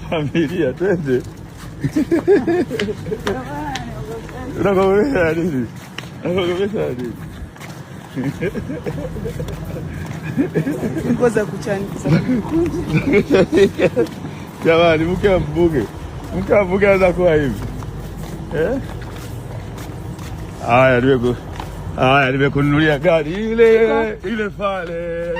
Familia twende. Unakomesha nini? Unakomesha nini? Ngoza kuchanika. Jamani, mke wa mbunge anaweza kuwa hivi. Haya, nimekununulia gari ile pale.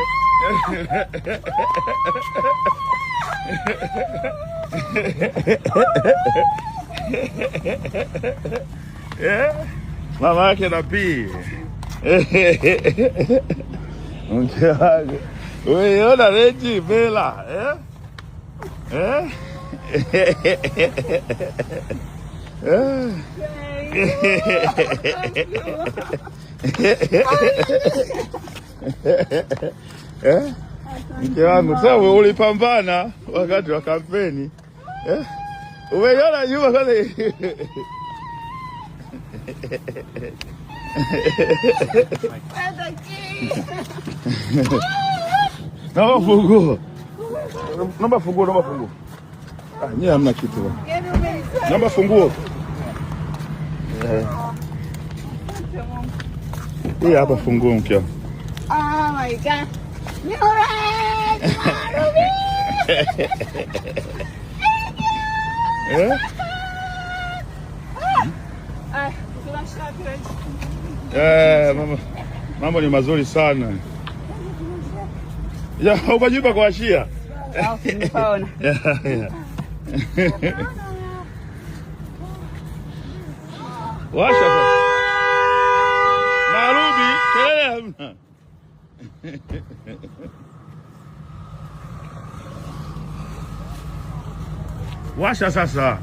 Mama yake na pii. Mke wangu. Umeona Range Bela, Mke wangu, sasa ulipambana wakati wa kampeni. Umeiona nyuma kwanza. Naomba funguo. Nyie hamna kitu bwana. Naomba funguo. Hii hapa funguo mke wangu. Oh my God. Mambo ni mazuri sana. Ukajipa kwa Ashia. Nimeona. Washa sasa. Marubi, kelele hamna. Washa sasa.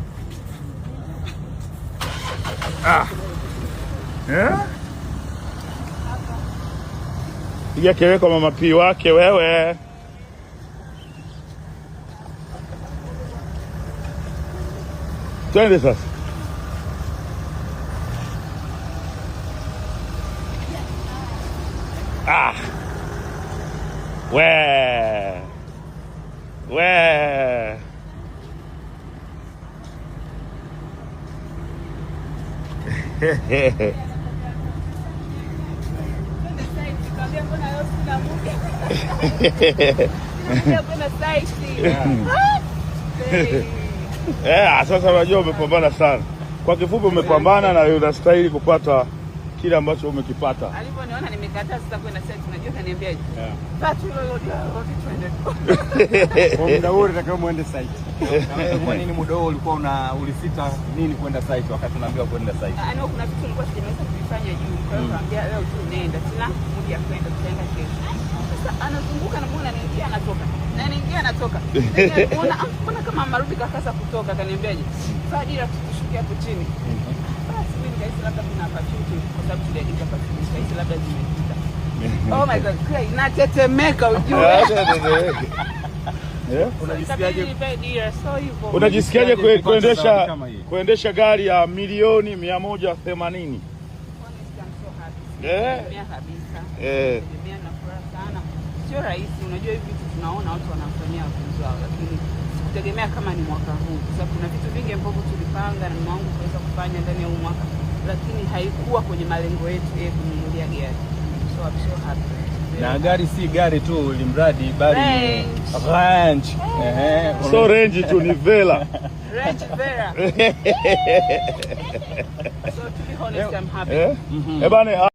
Piga kelele kwa mama P wake wewe. Twende sasa. Sasa unajua umepambana sana. Kwa kifupi umepambana na unastahili kupata kile ambacho umekipata. Aliponiona nimekataa sasa kwenda site, unajua kaniambiaje? Tatu lolote twende. Kwa muda wote nataka muende site. Kwa nini muda wote ulikuwa ulisita nini kwenda site wakati unaambiwa kwenda site? Kuna vitu nilikuwa sijaweza kufanya juu. Kwa hiyo kaambia leo tu nenda. Sina muda ya kwenda, tutaenda kesho. Sasa anazunguka na muona anaingia anatoka. Na anaingia anatoka. Mbona kama Marubi kakasa kutoka, kaniambiaje? Fadila tushukia hapo chini. Labda kuna opportunity kwa sababu tuliandika opportunity labda zimepita. Oh my God, cry inatetemeka ujue. Unajisikiaje kuendesha gari ya milioni 180? Sio rahisi, unajua hivi vitu tunaona watu wanafanyia wapenzi wao, lakini kutegemea kama ni mwaka huu. Kwa sababu kuna vitu vingi ambavyo tulipanga na mama wangu kuweza kufanya ndani ya huu mwaka, lakini haikuwa kwenye malengo yetu kununulia gari. So I'm so happy. Na gari si gari tu, limradi bali Range. So Range tu ni Vela. Range Vela. So to be honest, I'm happy. Bana